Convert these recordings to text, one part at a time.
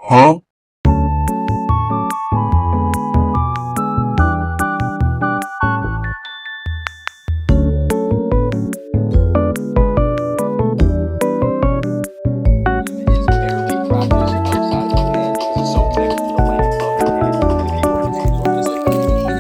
Huh? Is barely practiced outside of Japan because it's so connected to the land of Japan and the people of Japan. So I'm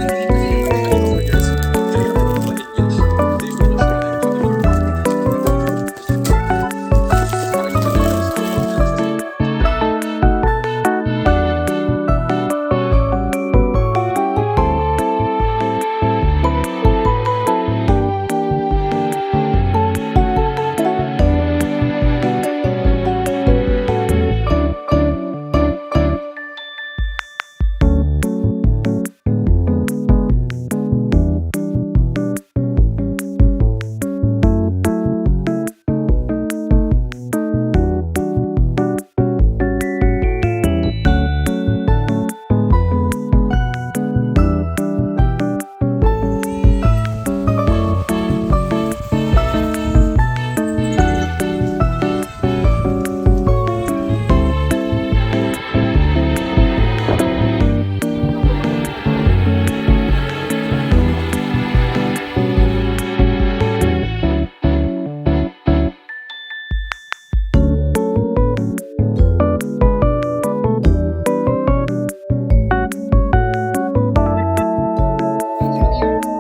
gonna say, like in Yiddish, they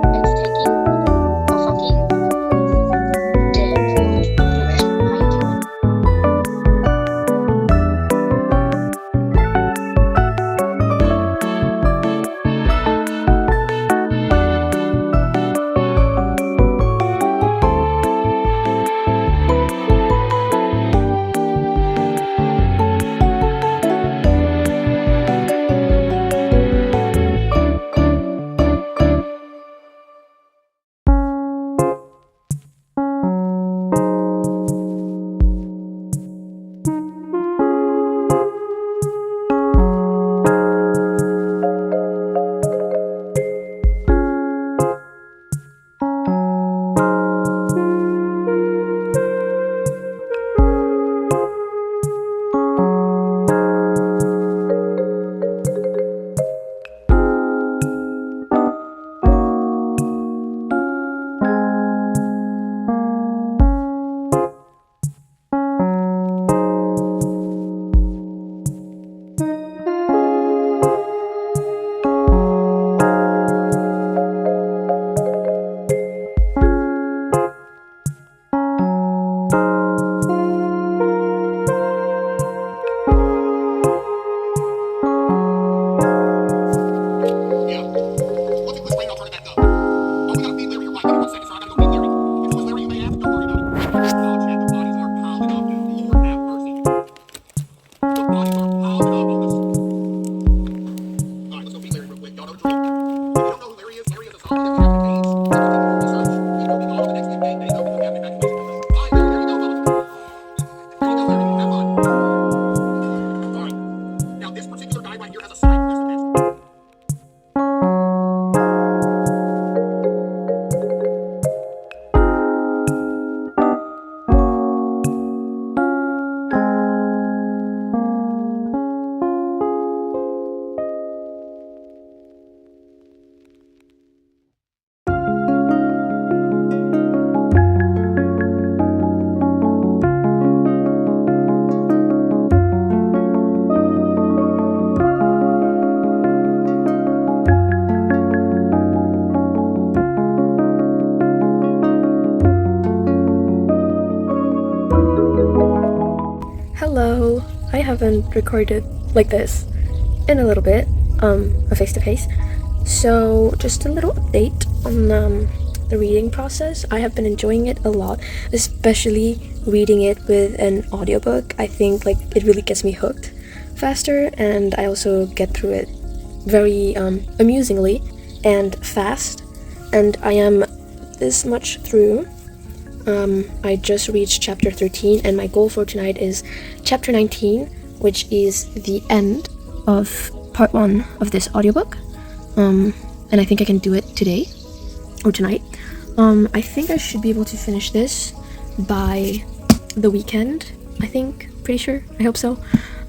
used to listen to that music in Hello, I haven't recorded like this in a little bit, a face-to-face. So just a little update on the reading process. I have been enjoying it a lot, especially reading it with an audiobook. I think like it really gets me hooked faster, and I also get through it very amusingly and fast. And I am this much through. I just reached chapter 13, and my goal for tonight is chapter 19, which is the end of part 1 of this audiobook. And I think I can do it today or tonight. I think I should be able to finish this by the weekend. I think, pretty sure. I hope so.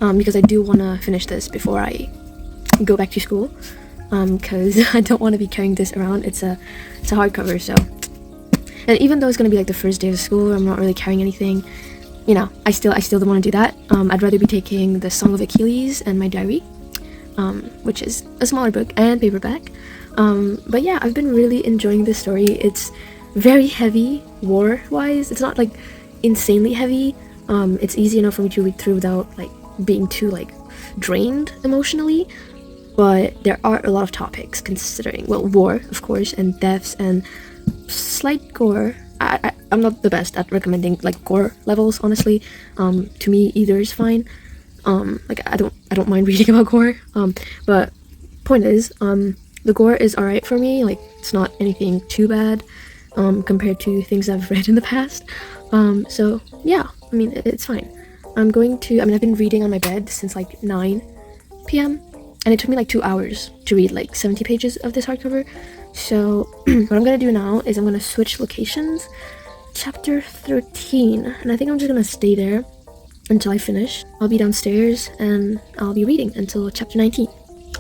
because I do want to finish this before I go back to school, because I don't want to be carrying this around. It's a hardcover, so, and even though it's gonna be like the first day of school, I'm not really carrying anything, you know, I still don't want to do that. I'd rather be taking the Song of Achilles and my diary, which is a smaller book and paperback. But yeah, I've been really enjoying this story. It's very heavy war wise. It's not like insanely heavy. It's easy enough for me to read through without like being too like drained emotionally, but there are a lot of topics considering, well, war of course, and deaths and slight gore. I'm not the best at recommending like gore levels, honestly. To me either is fine. Like I don't mind reading about gore, but point is, the gore is alright for me. Like it's not anything too bad compared to things I've read in the past. So yeah, I mean, it's fine. I've been reading on my bed since like 9 p.m. and it took me like 2 hours to read like 70 pages of this hardcover. So what I'm gonna do now is I'm gonna switch locations, chapter 13, and I think I'm just gonna stay there until I finish. I'll be downstairs and I'll be reading until chapter 19.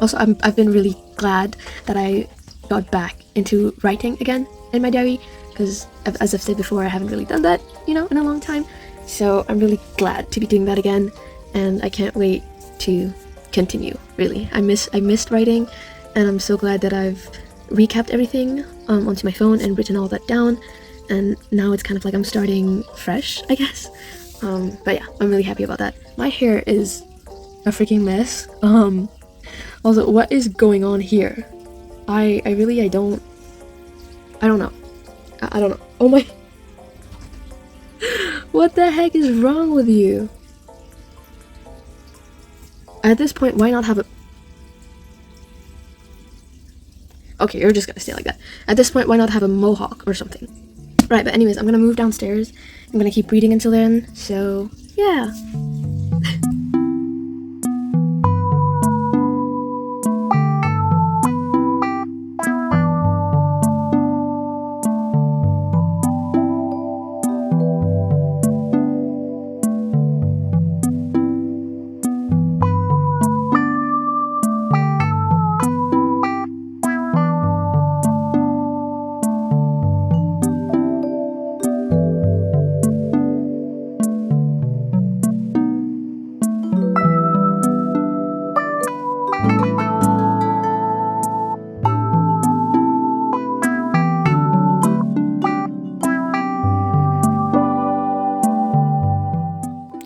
Also, I've been really glad that I got back into writing again in my diary, because as I've said before, I haven't really done that, you know, in a long time. So I'm really glad to be doing that again, and I can't wait to continue. Really, I missed writing, and I'm so glad that I've recapped everything onto my phone and written all that down, and now it's kind of like I'm starting fresh, I guess. But yeah, I'm really happy about that. My hair is a freaking mess. Also, what is going on here? I don't know. I don't know. Oh my. What the heck is wrong with you? At this point, why not have a... Okay, you're just gonna stay like that. At this point, why not have a mohawk or something? Right, but anyways, I'm gonna move downstairs. I'm gonna keep reading until then, so yeah.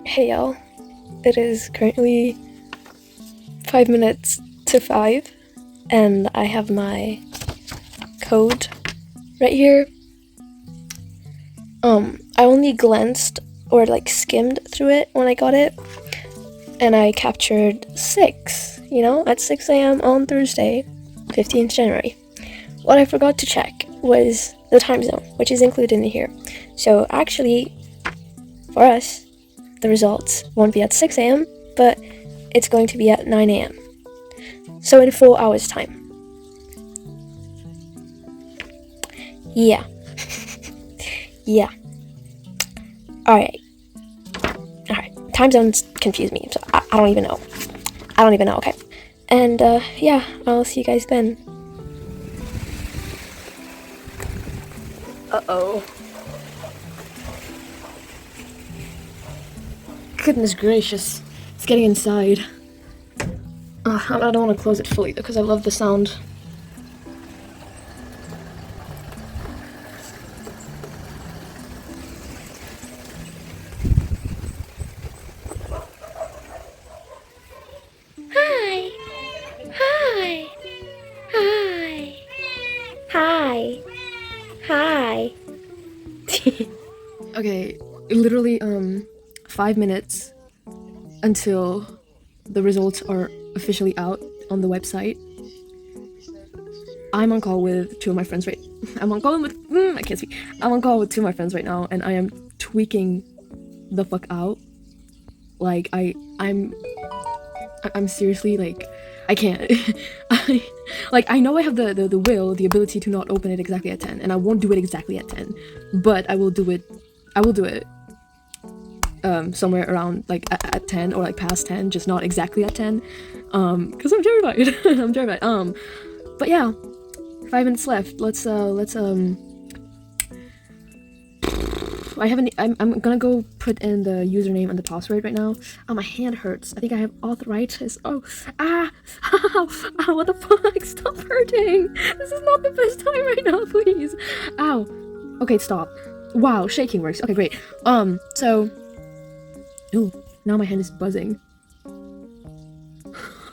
Hey y'all, it is currently 5 minutes to 5, and I have my code right here. I only glanced or like skimmed through it when I got it, and I captured 6, you know, at 6 a.m. on Thursday, 15th January. What I forgot to check was the time zone, which is included in here. So actually, for us, the results won't be at 6 a.m., but it's going to be at 9 a.m. So in 4 hours time. Yeah. Yeah. Alright. Time zones confuse me, so I don't even know. Okay. And yeah, I'll see you guys then. Uh-oh. Goodness gracious, it's getting inside. I don't want to close it fully though, because I love the sound. Hi! Hi! Hi! Hi! Hi! Okay, literally, 5 minutes until the results are officially out on the website. I'm on call with two of my friends I'm on call with 2 of my friends right now, and I am tweaking the fuck out. Like I'm seriously, like, I can't. I know I have the will, the ability to not open it exactly at 10, and I won't do it exactly at 10, but I will do it. somewhere around like at 10 or like past 10, just not exactly at 10. Because I'm terrified. I'm terrified. But yeah, 5 minutes left. Let's I'm gonna go put in the username and the password right now. Oh, my hand hurts. I think I have arthritis. Oh, what the fuck? Stop hurting. This is not the best time right now, please. Ow. Okay, stop. Wow, shaking works. Okay, great. So, ooh, now my hand is buzzing.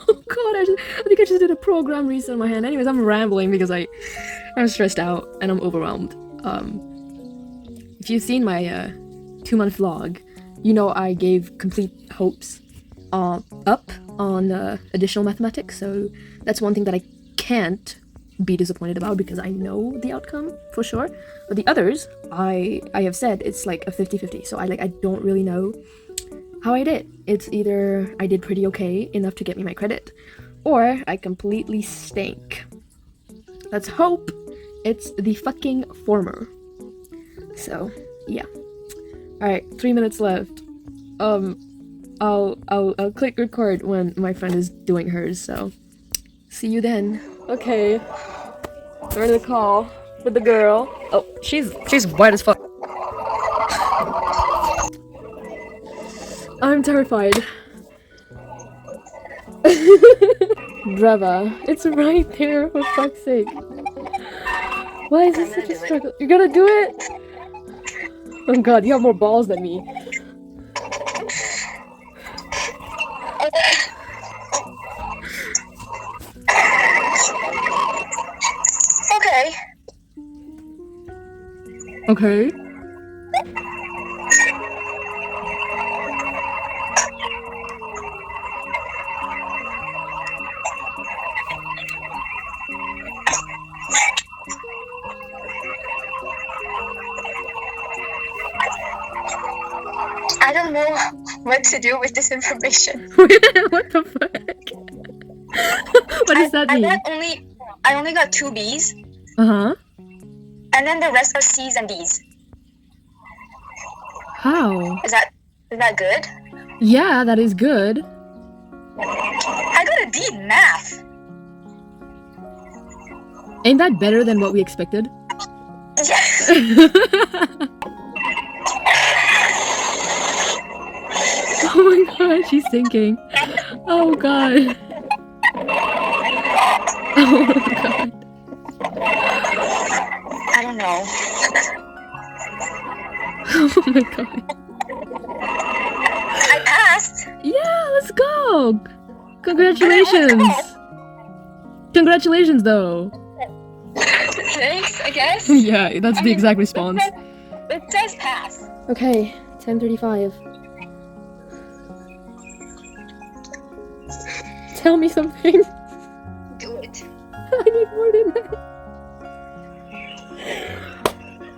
Oh god, I think I just did a program reset on my hand. Anyways, I'm rambling because I'm stressed out and I'm overwhelmed. If you've seen my 2-month vlog, you know I gave complete hopes up on additional mathematics, so that's one thing that I can't be disappointed about because I know the outcome for sure. But the others, I have said it's like a 50-50, so I don't really know how I did. It's either I did pretty okay, enough to get me my credit, or I completely stink. Let's hope it's the fucking former. So, yeah. Alright, 3 minutes left. I'll click record when my friend is doing hers, so see you then. Okay. We're in the call with the girl. Oh, she's white as fuck. I'm terrified. Brava. It's right there, for fuck's sake. Why is this such a struggle? You're gonna do it? Oh god, you have more balls than me. Okay. Okay. I don't know what to do with this information. What the fuck? What does that mean? I only got 2 B's. Uh-huh. And then the rest are C's and D's. How? Is that good? Yeah, that is good. I got a D in math. Ain't that better than what we expected? Yes. Oh my god, she's thinking. Oh god. Oh god. I don't know. Oh my god. I passed. Yeah, let's go. Congratulations. Congratulations, though. Thanks, I guess. Yeah, that's the exact response. It says pass. Okay, 10:35. Tell me something. Do it. I need more than that.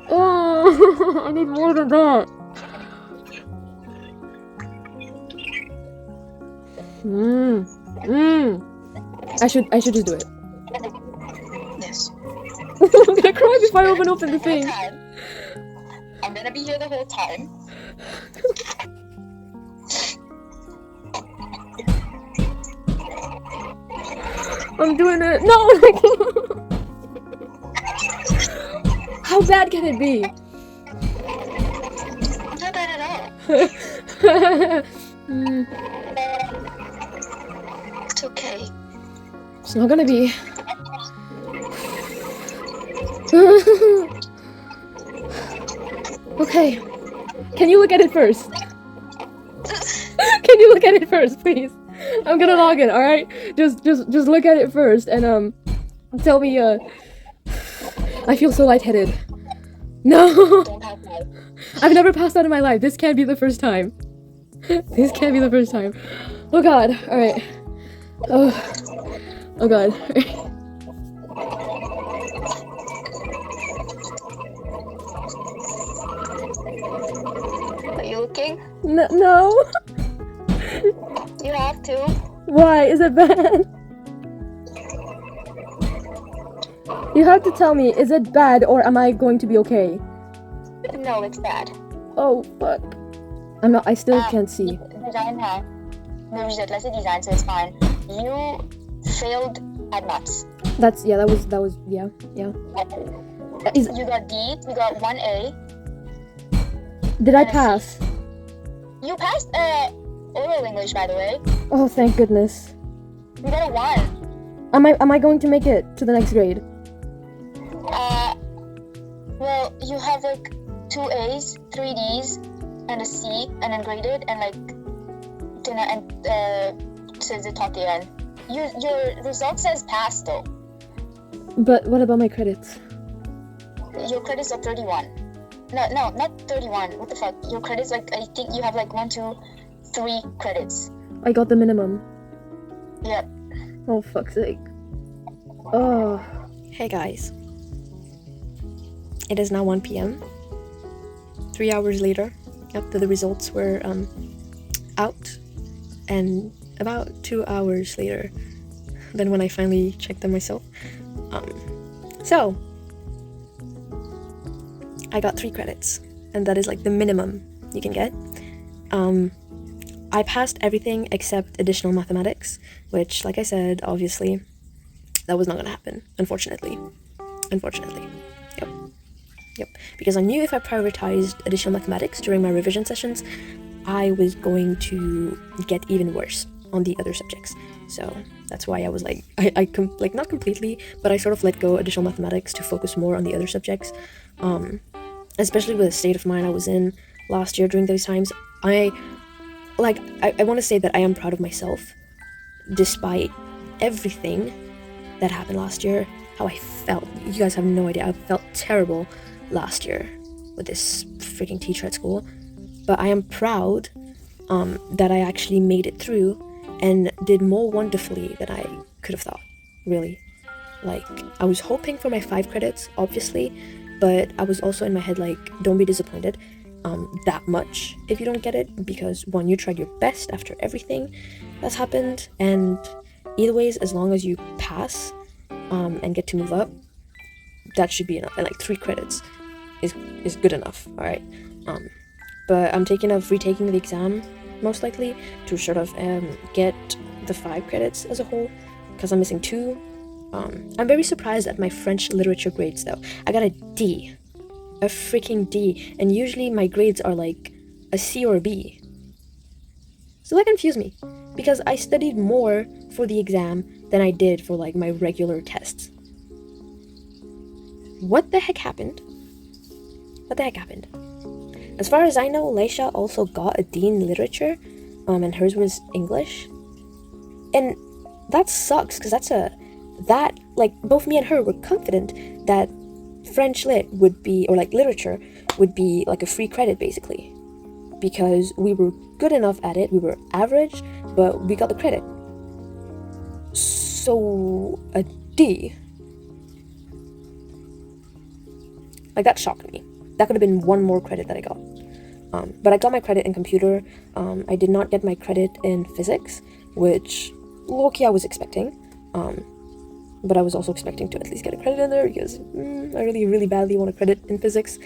Oh, I need more than that. I should just do it. Yes. I'm gonna cry before I open the thing. I'm gonna be here the whole time. I'm doing it. No! How bad can it be? Not bad at all. It's okay. It's not gonna be. Okay. Can you look at it first? Can you look at it first, please? I'm gonna log in, alright? Just look at it first and tell me I feel so lightheaded. No! I've never passed out in my life. This can't be the first time. This can't be the first time. Oh god, alright. Oh god. Are you looking? No. You have to. Why? Is it bad? You have to tell me, is it bad or am I going to be okay? No, it's bad. Oh, fuck. I'm not. I still can't see. Design, huh? No, let's say design, so it's fine. You failed at maths. That's yeah. That was yeah. Is You got D. You got 1A. did I and a C. pass? You passed oral English, by the way. Oh, thank goodness. You got a 1. Am I going to make it to the next grade? Well, you have like 2 A's, 3 D's, and a C, and then graded, and like dinner and to the top the end. Your result says pass though. But what about my credits? Your credits are 31. No, not 31. What the fuck? Your credits, like, I think you have like 1, 2, 3 credits. I got the minimum. Yep. Oh, fuck's sake. Oh. Hey guys. It is now 1 p.m. 3 hours later, after the results were out, and about 2 hours later than when I finally checked them myself. So I got 3 credits, and that is like the minimum you can get. I passed everything except additional mathematics, which, like I said, obviously, that was not gonna happen, unfortunately. Yep. Because I knew if I prioritized additional mathematics during my revision sessions, I was going to get even worse on the other subjects. So that's why I was like, like not completely, but I sort of let go additional mathematics to focus more on the other subjects. Especially with the state of mind I was in last year during those times. I want to say that I am proud of myself, despite everything that happened last year, how I felt. You guys have no idea. I felt terrible last year with this freaking teacher at school. But I am proud that I actually made it through and did more wonderfully than I could have thought, really. Like, I was hoping for my 5 credits, obviously, but I was also in my head like, don't be disappointed that much if you don't get it, because one, you tried your best after everything that's happened, and either ways, as long as you pass and get to move up, that should be enough. And like 3 credits is good enough, all right? But I'm retaking the exam most likely to sort of get the 5 credits as a whole, because I'm missing 2. I'm very surprised at my French literature grades though. I got a D, a freaking D, and usually my grades are like a C or a B. So that confused me, because I studied more for the exam than I did for like my regular tests. What the heck happened? As far as I know, Leisha also got a D in literature, and hers was English. And that sucks, because like, both me and her were confident that French lit would be, or like literature, would be like a free credit, basically. Because we were good enough at it, we were average, but we got the credit. So, a D. Like, that shocked me. That could have been 1 more credit that I got. But I got my credit in computer. I did not get my credit in physics, which low-key I was expecting. But I was also expecting to at least get a credit in there, because I really, really badly want a credit in physics.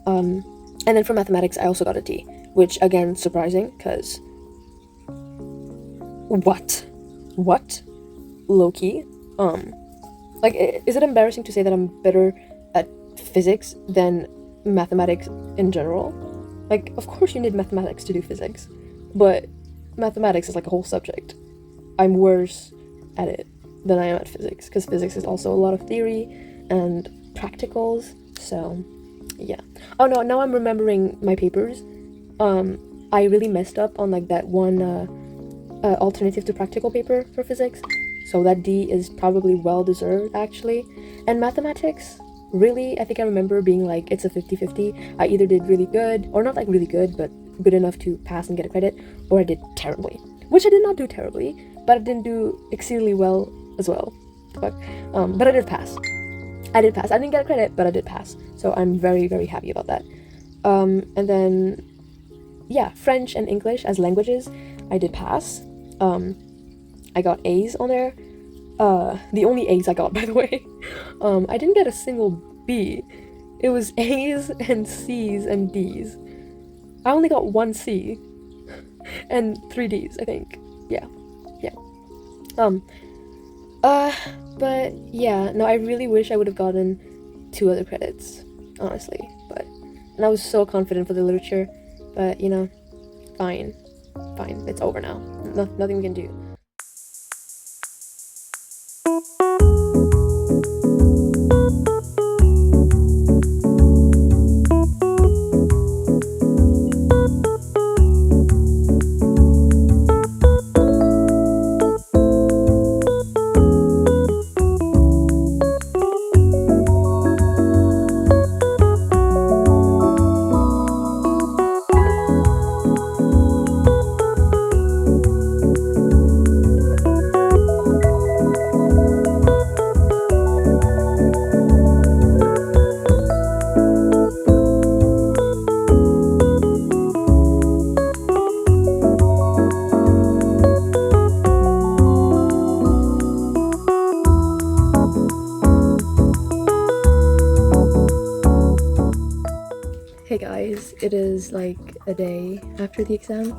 And then for mathematics, I also got a D, which, again, surprising, because... What? Low-key? Like, is it embarrassing to say that I'm better at physics than mathematics in general? Like, of course you need mathematics to do physics, but mathematics is like a whole subject. I'm worse at it than I am at physics, because physics is also a lot of theory and practicals, so yeah. Oh no, now I'm remembering my papers. I really messed up on like that one alternative to practical paper for physics, so that D is probably well deserved, actually. And mathematics, really, I think I remember being like, it's a 50-50. I either did really good, or not like really good, but good enough to pass and get a credit, or I did terribly, which I did not do terribly, but I didn't do exceedingly well as well. But I did pass. I didn't get a credit, but I did pass. So I'm very, very happy about that. And then, yeah, French and English as languages, I did pass. I got A's on there. The only A's I got, by the way. I didn't get a single B. It was A's and C's and D's. I only got 1 C and 3 Ds, I think. Yeah. But yeah, no, I really wish I would have gotten 2 other credits, honestly. And I was so confident for the literature, but you know, fine, it's over now. Nothing we can do. Hey guys, it is like a day after the exam,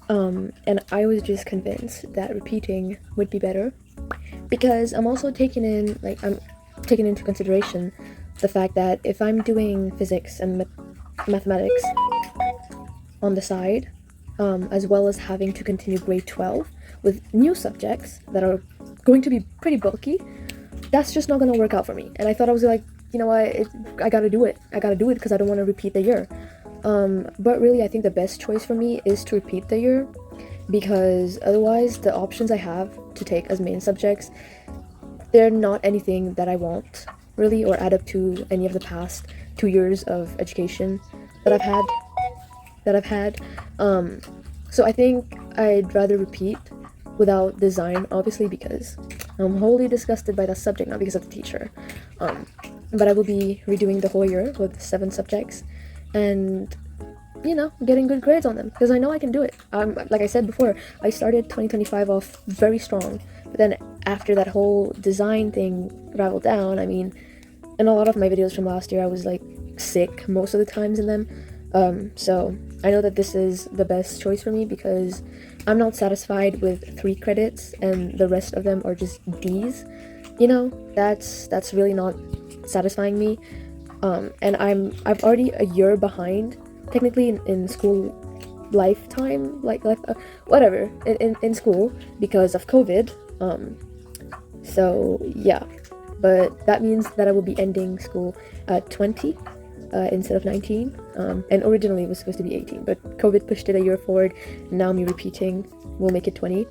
and I was just convinced that repeating would be better, because I'm taking into consideration the fact that if I'm doing physics and mathematics on the side, as well as having to continue grade 12 with new subjects that are going to be pretty bulky, that's just not going to work out for me. And I thought, I was like, you know what, I gotta do it because I don't want to repeat the year. But really, I think the best choice for me is to repeat the year, because otherwise the options I have to take as main subjects, they're not anything that I want really, or add up to any of the past 2 years of education that I've had. So I think I'd rather repeat without design, obviously, because I'm wholly disgusted by that subject, not because of the teacher. But I will be redoing the whole year with 7 subjects and, you know, getting good grades on them, because I know I can do it. Like I said before, I started 2025 off very strong, but then after that whole design thing raveled down, I mean, in a lot of my videos from last year, I was like sick most of the times in them. So I know that this is the best choice for me, because I'm not satisfied with 3 credits and the rest of them are just D's. You know, that's really not satisfying me. And I've already a year behind technically in school lifetime, whatever, in school, because of COVID. So yeah, but that means that I will be ending school at 20 instead of 19, and originally it was supposed to be 18, but COVID pushed it a year forward. Now me repeating will make it 20.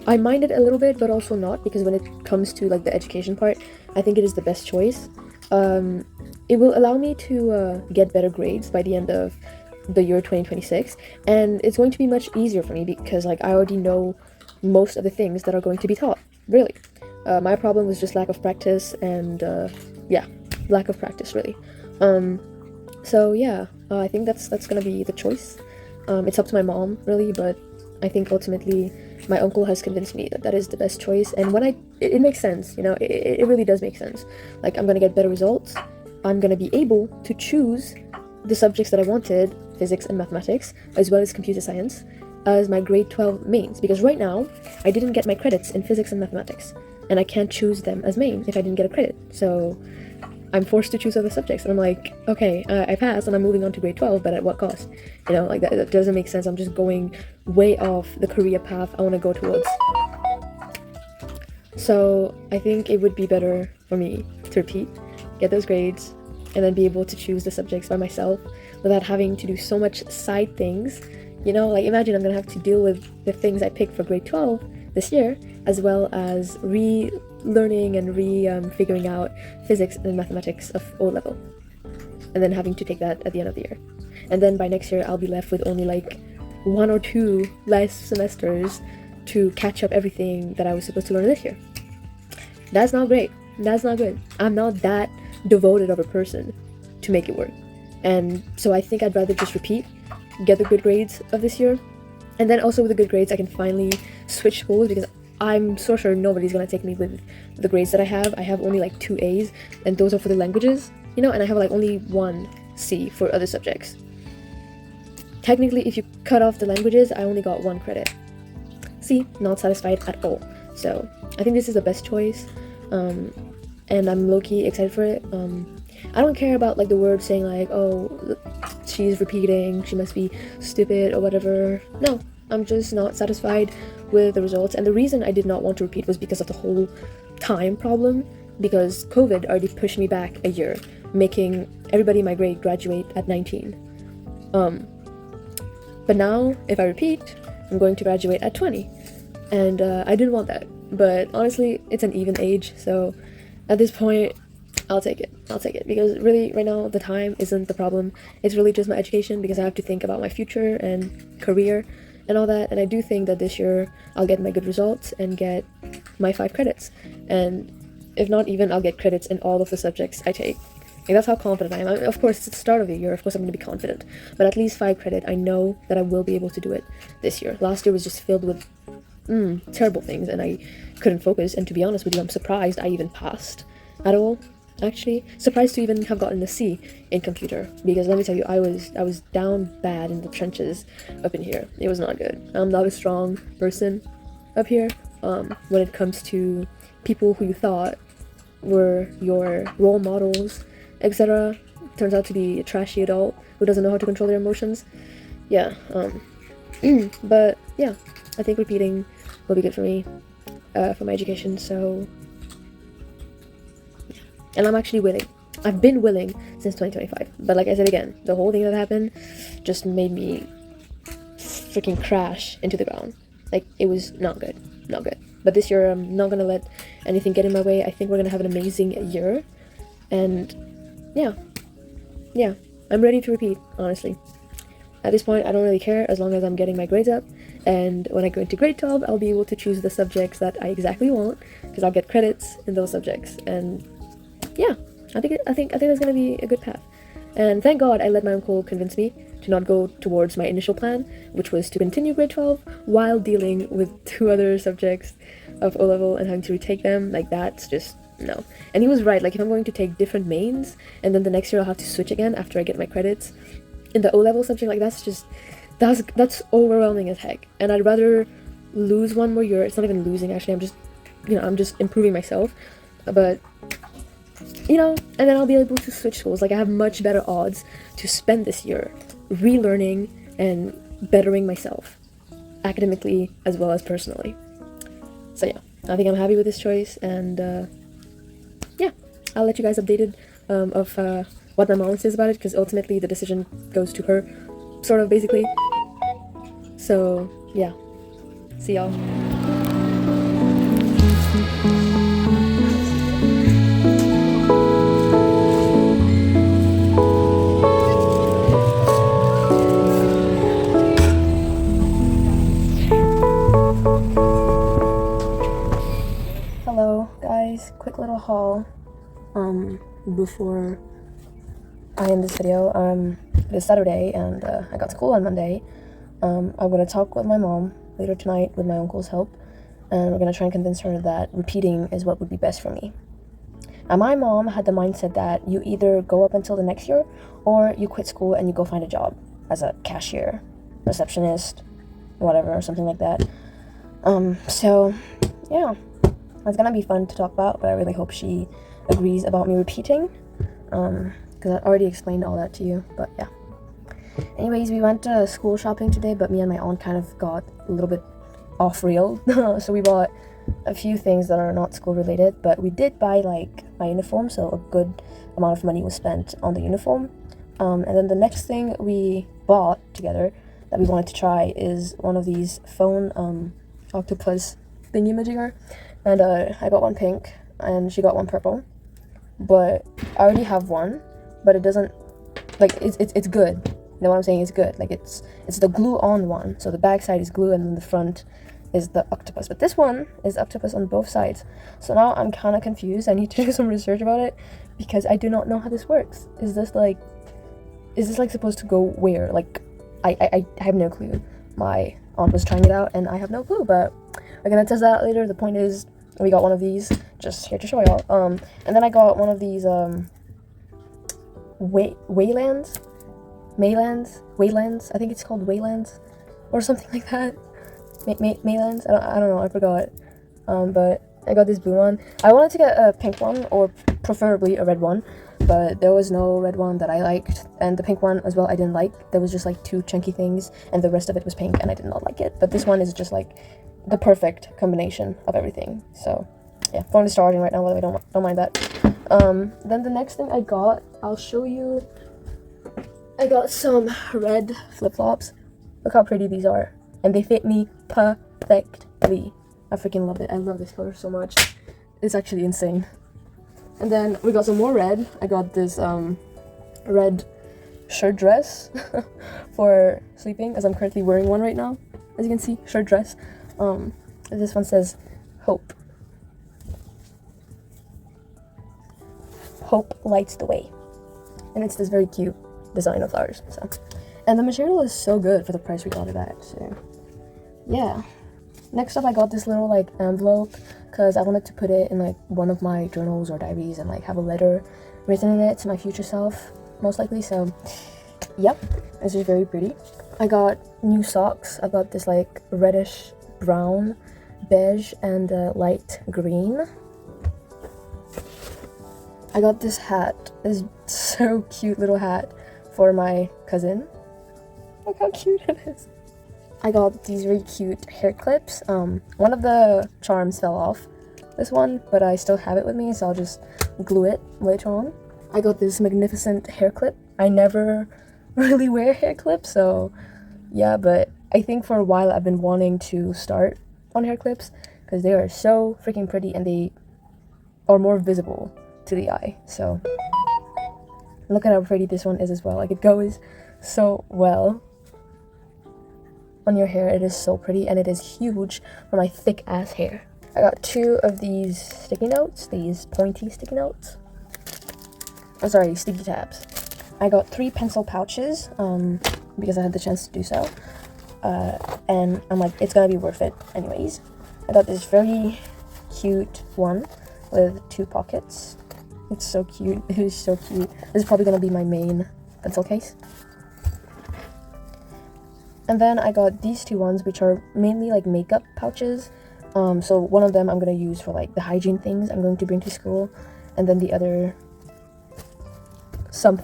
I mind it a little bit, but also not, because when it comes to like the education part, I think it is the best choice. It will allow me to get better grades by the end of the year 2026, and it's going to be much easier for me, because like I already know most of the things that are going to be taught, really. My problem was just lack of practice, and lack of practice, really. So yeah, I think that's gonna be the choice. It's up to my mom, really, but I think ultimately my uncle has convinced me that that is the best choice. And when it makes sense, you know, it really does make sense. Like, I'm gonna get better results, I'm gonna be able to choose the subjects that I wanted, physics and mathematics, as well as computer science, as my grade 12 mains, because right now I didn't get my credits in physics and mathematics, and I can't choose them as main if I didn't get a credit. So I'm forced to choose other subjects, and I'm like, okay, I passed and I'm moving on to grade 12, but at what cost? You know, like that doesn't make sense. I'm just going way off the career path I want to go towards. So I think it would be better for me to repeat, get those grades, and then be able to choose the subjects by myself without having to do so much side things. You know, like imagine I'm gonna have to deal with the things I picked for grade 12 this year, as well as relearning and figuring out physics and mathematics of O level, and then having to take that at the end of the year. And then by next year I'll be left with only like 1 or 2 last semesters to catch up everything that I was supposed to learn this year. That's not great. That's not good. I'm not that devoted of a person to make it work. And so I think I'd rather just repeat, get the good grades of this year, and then also with the good grades I can finally switch schools, because I'm so sure nobody's gonna take me with the grades that I have. I have only like 2 A's, and those are for the languages, you know, and I have like only 1 C for other subjects. technically, if you cut off the languages, I only got 1 credit. See, not satisfied at all. So I think this is the best choice, and I'm low-key excited for it. I don't care about like the word saying like, oh, she's repeating, she must be stupid or whatever. No, I'm just not satisfied with the results. And the reason I did not want to repeat was because of the whole time problem, because COVID already pushed me back a year, making everybody in my grade graduate at 19. But now if I repeat, I'm going to graduate at 20, and I didn't want that. But honestly, it's an even age, so at this point, I'll take it because really right now the time isn't the problem. It's really just my education, because I have to think about my future and career and all that. And I do think that this year I'll get my good results and get my 5 credits, and if not even, I'll get credits in all of the subjects I take. Like, that's how confident I am. Of course, it's the start of the year, of course I'm going to be confident, but at least 5 credit, I know that I will be able to do it this year. Last year was just filled with terrible things, and I couldn't focus. And to be honest with you, I'm surprised I even passed at all. Actually, surprised to even have gotten a C in computer, because let me tell you, I was down bad in the trenches up in here. It was not good. I'm not a strong person up here when it comes to people who you thought were your role models, etc. Turns out to be a trashy adult who doesn't know how to control their emotions. Yeah, but yeah, I think repeating will be good for me, for my education. So, and I'm actually willing. I've been willing since 2025. But like I said again, the whole thing that happened just made me freaking crash into the ground. Like, it was not good. Not good. But this year, I'm not gonna let anything get in my way. I think we're gonna have an amazing year. And yeah, I'm ready to repeat, honestly. At this point, I don't really care as long as I'm getting my grades up. And when I go into grade 12, I'll be able to choose the subjects that I exactly want, because I'll get credits in those subjects. And yeah, I think that's gonna be a good path. And thank God I let my uncle convince me to not go towards my initial plan, which was to continue grade 12 while dealing with 2 other subjects of O-level and having to retake them. Like, that's just no. And he was right. Like, if I'm going to take different mains and then the next year I'll have to switch again after I get my credits in the O-level subject, like, that's overwhelming as heck. And I'd rather lose 1 more year. It's not even losing, actually. I'm just improving myself. But and then I'll be able to switch schools. Like, I have much better odds to spend this year relearning and bettering myself academically as well as personally. So yeah, I think I'm happy with this choice, and yeah, I'll let you guys updated of what my mom says about it, because ultimately the decision goes to her, sort of, basically. So yeah, see y'all. Hello guys, quick little haul before I end this video. It is Saturday and I got school on Monday. I'm gonna talk with my mom later tonight with my uncle's help, and we're gonna try and convince her that repeating is what would be best for me. And my mom had the mindset that you either go up until the next year or you quit school and you go find a job as a cashier, receptionist, whatever, or something like that. So yeah, it's gonna be fun to talk about, but I really hope she agrees about me repeating, because I already explained all that to you. But yeah, anyways, we went to school shopping today, but me and my aunt kind of got a little bit off rail. So we bought a few things that are not school related, but we did buy like my uniform, so a good amount of money was spent on the uniform. And then the next thing we bought together that we wanted to try is one of these phone octopus thingy-majigger. And I got one pink and she got one purple, but I already have one, but it doesn't, like, it's good. You know what I'm saying? It's good. Like, it's the glue on one, so the back side is glue and then the front is the octopus, but this one is octopus on both sides. So now I'm kind of confused. I need to do some research about it because I do not know how this works. Is this like supposed to go where? Like, I have no clue. My aunt was trying it out and I have no clue, but we're gonna test that out later. The point is, we got one of these, just here to show y'all. And then I got one of these Waylands. Waylands. I think it's called Waylands, or something like that. Maylands. I don't know. I forgot. But I got this blue one. I wanted to get a pink one, or preferably a red one, but there was no red one that I liked, and the pink one as well I didn't like. There was just like 2 chunky things, and the rest of it was pink, and I did not like it. But this one is just like the perfect combination of everything. So yeah, phone is charging right now, by the way, don't mind that. Then the next thing I got, I'll show you. I got some red flip-flops. Look how pretty these are, and they fit me perfectly. I freaking love it. I love this color so much. It's actually insane. And then we got some more red. I got this red shirt dress for sleeping, as I'm currently wearing one right now. As you can see, shirt dress. This one says hope. Hope lights the way. And it's this very cute design of flowers. So, and the material is so good for the price we got it at. So yeah. Next up, I got this little like envelope because I wanted to put it in like one of my journals or diaries and like have a letter written in it to my future self, most likely. So yep, it's just very pretty. I got new socks. I got this like reddish brown, beige, and light green. I got this hat, this so cute little hat for my cousin. Look how cute it is. I got these really cute hair clips. One of the charms fell off, this one, but I still have it with me, so I'll just glue it later on. I got this magnificent hair clip. I never really wear hair clips, so yeah, but I think for a while I've been wanting to start on hair clips because they are so freaking pretty and they are more visible to the eye. So look at how pretty this one is as well. Like, it goes so well on your hair. It is so pretty, and it is huge for my thick ass hair. I got 2 of these sticky notes, these pointy sticky notes. I'm sorry, sticky tabs. I got 3 pencil pouches because I had the chance to do so, and I'm like, it's gonna be worth it anyways. I got this very cute one with 2 pockets. It's so cute. It is so cute. This is probably gonna be my main pencil case. And then I got these 2 ones, which are mainly like makeup pouches. So one of them I'm gonna use for like the hygiene things I'm going to bring to school, and then the other some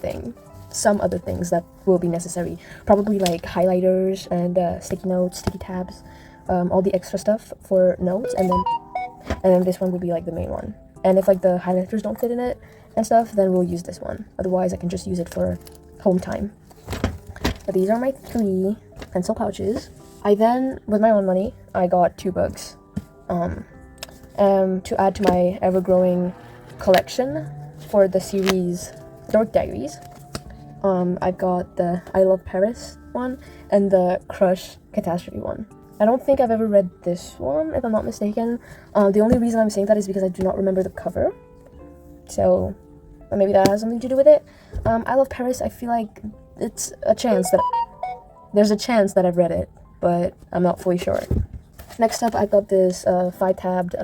other things that will be necessary. Probably like highlighters and sticky notes, sticky tabs, all the extra stuff for notes, and then this one will be like the main one. And if like the highlighters don't fit in it and stuff, then we'll use this one. Otherwise, I can just use it for home time. But these are my 3 pencil pouches. I then, with my own money, I got 2 books to add to my ever-growing collection for the series Dork Diaries. I've got the I Love Paris one and the Crush Catastrophe one. I don't think I've ever read this one, if I'm not mistaken. The only reason I'm saying that is because I do not remember the cover. So maybe that has something to do with it. I Love Paris, I feel like there's a chance that I've read it, but I'm not fully sure. Next up, I got this 5-tabbed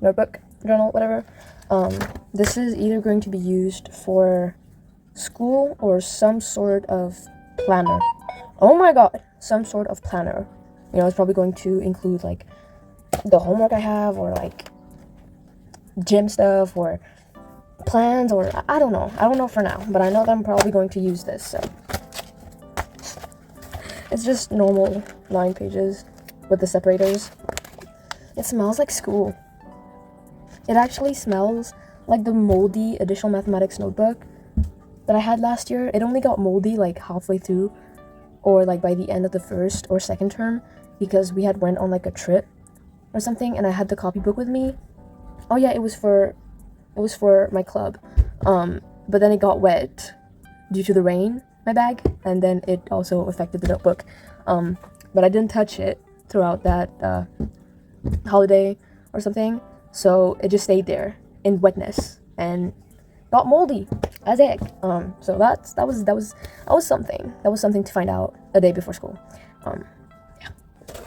notebook, journal, whatever. This is either going to be used for school or some sort of planner. Oh my god, some sort of planner. You know, it's probably going to include like the homework I have, or like gym stuff, or plans, or I don't know for now, but I know that I'm probably going to use this. So it's just normal 9 pages with the separators. It smells like school. It actually smells like the moldy additional mathematics notebook that I had last year. It only got moldy like halfway through, or like by the end of the first or second term, because we had went on like a trip or something, and I had the copybook with me. Oh yeah, it was for my club. But then it got wet due to the rain, my bag, and then it also affected the notebook. But I didn't touch it throughout that holiday or something, so it just stayed there in wetness and got moldy as heck. So that was something. That was something to find out a day before school. Yeah.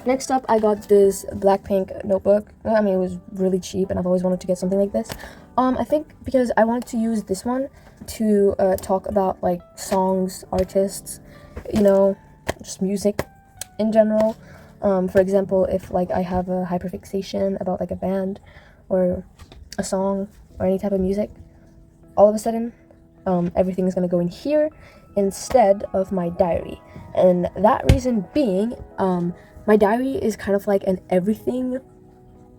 Next up, I got this Blackpink notebook. I mean, it was really cheap, and I've always wanted to get something like this. I think because I wanted to use this one to talk about like songs, artists, you know, just music in general. For example, if like I have a hyperfixation about like a band or a song or any type of music, all of a sudden everything is going to go in here instead of my diary. And that reason being, my diary is kind of like an everything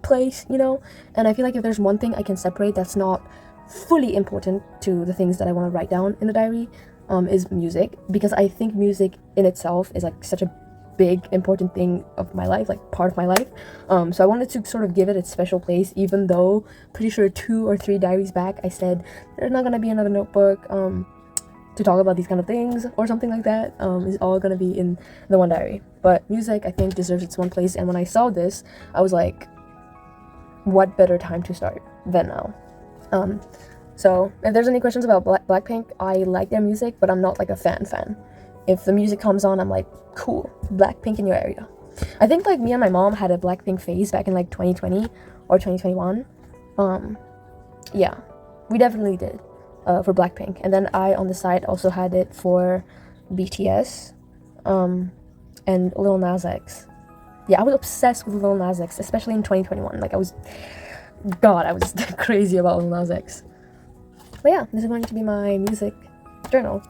place, you know, and I feel like if there's one thing I can separate that's not fully important to the things that I want to write down in the diary, is music, because I think music in itself is like such a big important thing of my life, like part of my life. So I wanted to sort of give it its special place, even though pretty sure 2 or 3 diaries back I said there's not gonna be another notebook to talk about these kind of things or something like that. Is all gonna be in the one diary. But music, I think, deserves its one place, and when I saw this I was like, what better time to start than now? So if there's any questions about Blackpink, I like their music, but I'm not like a fan. If the music comes on, I'm like, cool, Blackpink in your area. I think like me and my mom had a Blackpink phase back in like 2020 or 2021. Yeah, we definitely did for Blackpink. And then I on the side also had it for BTS and Lil Nas X. Yeah, I was obsessed with Lil Nas X, especially in 2021. Like I was crazy about Lil Nas X. But yeah, this is going to be my music journal.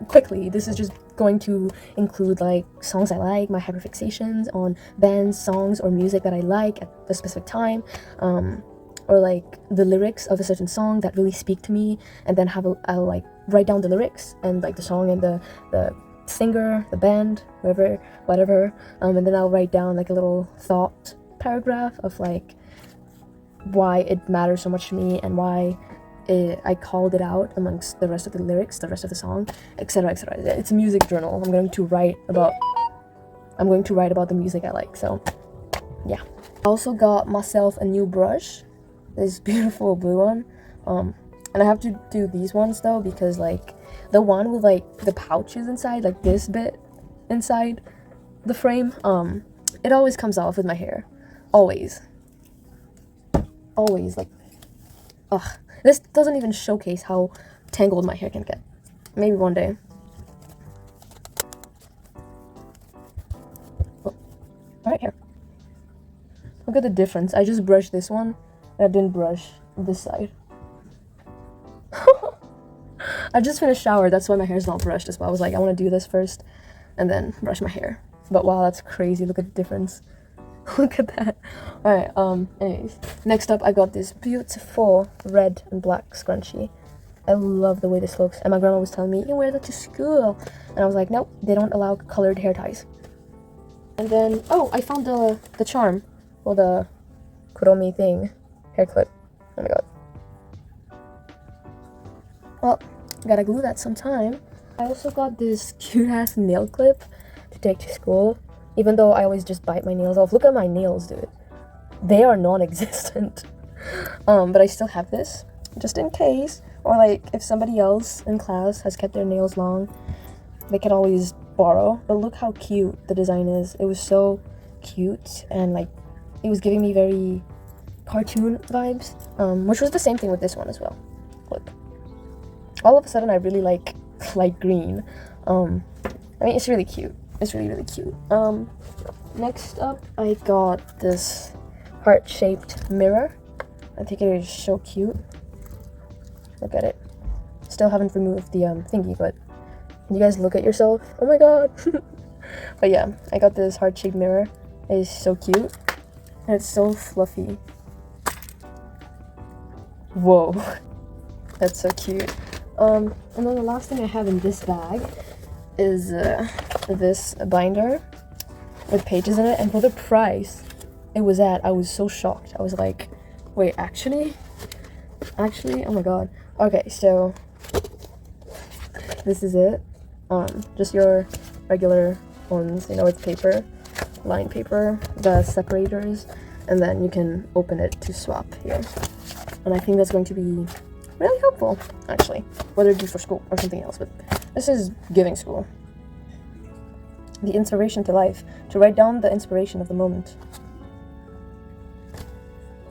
Quickly, this is just going to include like songs I like, my hyperfixations on bands, songs, or music that I like at a specific time, or like the lyrics of a certain song that really speak to me, and then I'll like write down the lyrics and like the song and the singer, the band, whatever, and then I'll write down like a little thought paragraph of like why it matters so much to me and why I called it out amongst the rest of the lyrics, the rest of the song, etc., etc. It's a music journal. I'm going to write about the music I like. So yeah, I also got myself a new brush, this beautiful blue one, and I have to do these ones though, because like the one with like the pouches inside, like this bit inside the frame, it always comes off with my hair, always like, ugh. This doesn't even showcase how tangled my hair can get. Maybe one day. Oh, right here. Look at the difference. I just brushed this one, and I didn't brush this side. I just finished shower, that's why my hair's not brushed as well. I was like, I want to do this first, and then brush my hair. But wow, that's crazy. Look at the difference. Look at that. Alright, anyways. Next up, I got this beautiful red and black scrunchie. I love the way this looks. And my grandma was telling me, you can wear that to school. And I was like, nope, they don't allow colored hair ties. And then, oh, I found the charm. Well, the Kuromi thing. Hair clip. Oh my god. Well, gotta glue that sometime. I also got this cute-ass nail clip to take to school. Even though I always just bite my nails off. Look at my nails, dude. They are non-existent. But I still have this, just in case. Or like, if somebody else in class has kept their nails long, they can always borrow. But look how cute the design is. It was so cute, and like, it was giving me very cartoon vibes. Which was the same thing with this one as well. Look. All of a sudden, I really like light green. I mean, it's really cute. It's really cute. Next up, I got this heart-shaped mirror. I think it is so cute. Look at it. Still haven't removed the thingy, but can you guys look at yourself? Oh my god. But yeah, I got this heart-shaped mirror. It is so cute, and it's so fluffy. Whoa, that's so cute. And then the last thing I have in this bag is this binder with pages in it, and for the price it was at, I was so shocked. I was like, wait, actually, oh my god. Okay, so this is it. Just your regular ones, you know, with paper, lined paper, the separators, and then you can open it to swap here. And I think that's going to be really helpful, actually, whether it be for school or something else, but this is giving school. The inspiration to life, to write down the inspiration of the moment.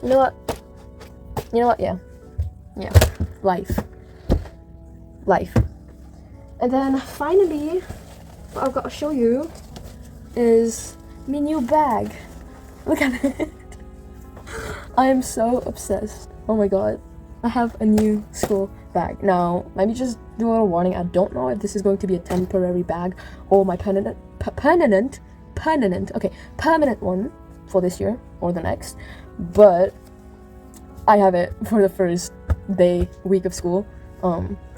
You know what? Yeah. yeah, life. And then finally, what I've got to show you is my new bag. Look at it. I am so obsessed. Oh my god. I have a new school bag. Now, let me just do a little warning. I don't know if this is going to be a temporary bag or my permanent one for this year or the next. But I have it for the first week of school.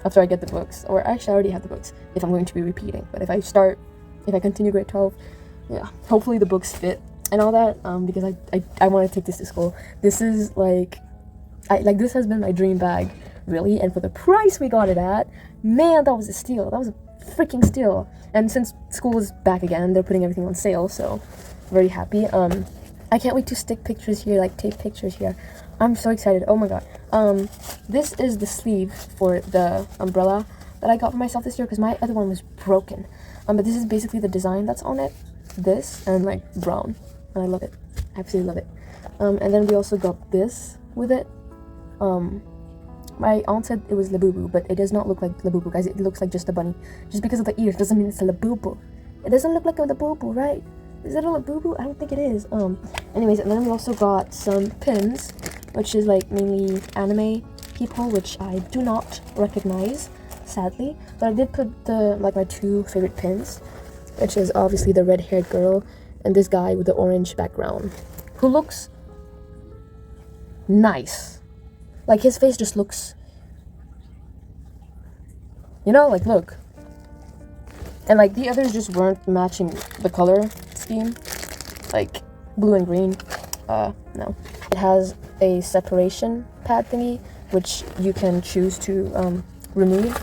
After I get the books, or actually I already have the books if I'm going to be repeating. But if I continue grade 12, yeah, hopefully the books fit and all that, because I want to take this to school. This is this has been my dream bag, really, and for the price we got it at, man, that was a steal. That was a freaking steal. And since school is back again, they're putting everything on sale, so very happy. I can't wait to stick pictures here, like take pictures here. I'm so excited. Oh my god. This is the sleeve for the umbrella that I got for myself this year because my other one was broken. But this is basically the design that's on it. This and like brown. And I love it. I absolutely love it. And then we also got this with it. My aunt said it was Labubu, but it does not look like Labubu, guys. It looks like just a bunny. Just because of the ears doesn't mean it's a Labubu. It doesn't look like a Labubu, right? Is it a Labubu? I don't think it is. Anyways, and then we also got some pins, which is like mainly anime people, which I do not recognize, sadly. But I did put my two favorite pins, which is obviously the red-haired girl and this guy with the orange background, who looks nice. Like his face just looks, like look. And like the others just weren't matching the color scheme, like blue and green. No. It has a separation pad thingy, which you can choose to remove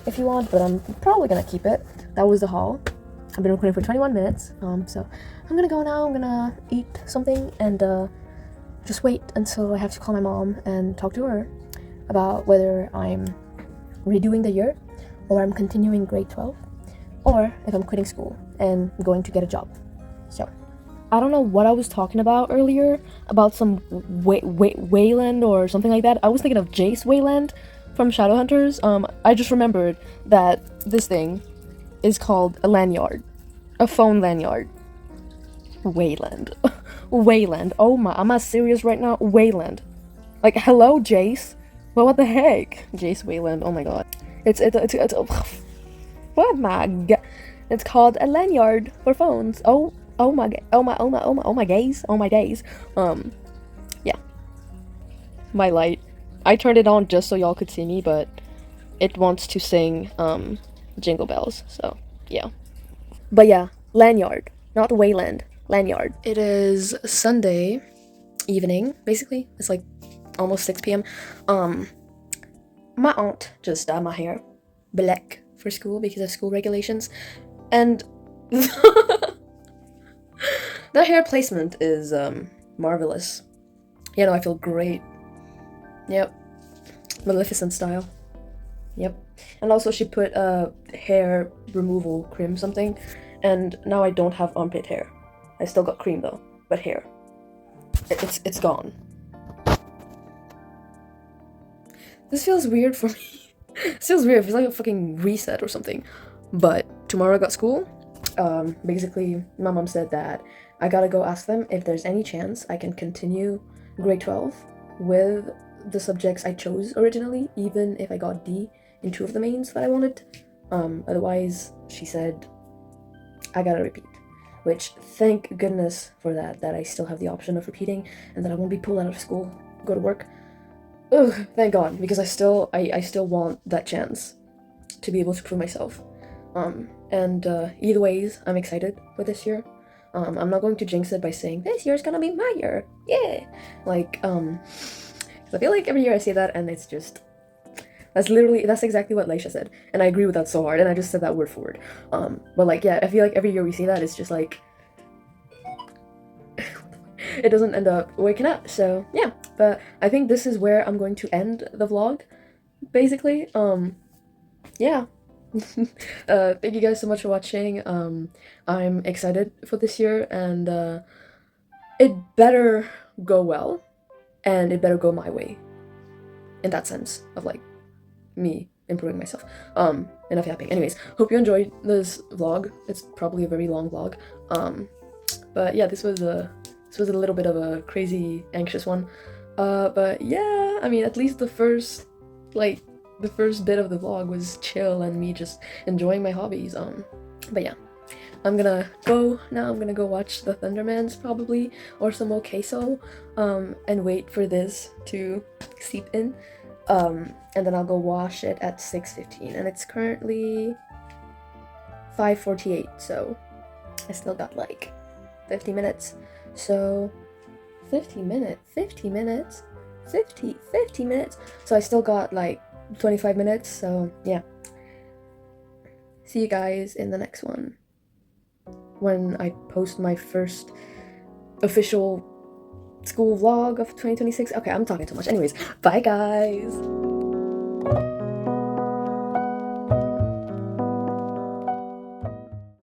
if you want, but I'm probably gonna keep it. That was the haul. I've been recording for 21 minutes, so I'm gonna go now. I'm gonna eat something and just wait until I have to call my mom and talk to her about whether I'm redoing the year or I'm continuing grade 12 or if I'm quitting school and going to get a job. So I don't know what I was talking about earlier, about some Wayland or something like that. I was thinking of Jace Wayland from Shadowhunters. I just remembered that this thing is called a lanyard. A phone lanyard. Wayland. Wayland. Oh my, am I serious right now? Wayland. Like, hello, Jace. Well, what the heck? Jace Wayland. Oh my god. It's what my god. It's called a lanyard for phones. Oh my days. Yeah. My light. I turned it on just so y'all could see me, but it wants to sing Jingle Bells, so yeah. But yeah, lanyard, not Wayland, lanyard. It is Sunday evening, basically. It's like almost 6 p.m. My aunt just dyed my hair black for school because of school regulations, and the hair placement is marvelous. You know, I feel great. Yep. Maleficent style. Yep. And also she put hair removal cream something, and now I don't have armpit hair. I still got cream though, but hair. It's gone. This feels weird for me. This feels weird. It feels like a fucking reset or something. But tomorrow I got school. Basically, my mom said that I gotta go ask them if there's any chance I can continue grade 12 with the subjects I chose originally, even if I got D in 2 of the mains that I wanted. Otherwise, she said, I gotta repeat. Which, thank goodness for that I still have the option of repeating and that I won't be pulled out of school, go to work. Ugh, thank God, because I still want that chance to be able to prove myself. Either ways, I'm excited for this year. I'm not going to jinx it by saying, this year's gonna be my year, yeah! Like, I feel like every year I say that and it's just, that's exactly what Leisha said, and I agree with that so hard, and I just said that word for word. But like, yeah, I feel like every year we say that, it's just like, it doesn't end up waking up, so yeah. But I think this is where I'm going to end the vlog, basically. Yeah. Thank you guys so much for watching. I'm excited for this year, and it better go well, and it better go my way. in that sense of like me improving myself. Enough yapping. Anyways, hope you enjoyed this vlog. It's probably a very long vlog. But yeah, this was a little bit of a crazy, anxious one. But yeah, I mean, at least the first bit of the vlog was chill and me just enjoying my hobbies. But yeah, I'm gonna go now. I'm gonna go watch the Thundermans probably, or some more queso, and wait for this to seep in. And then I'll go wash it at 6:15, and it's currently 5:48, so I still got like 50 minutes. So 50 minutes. So I still got like 25 minutes, so yeah. See you guys in the next one, when I post my first official school vlog of 2026. Okay, I'm talking too much. Anyways, bye guys!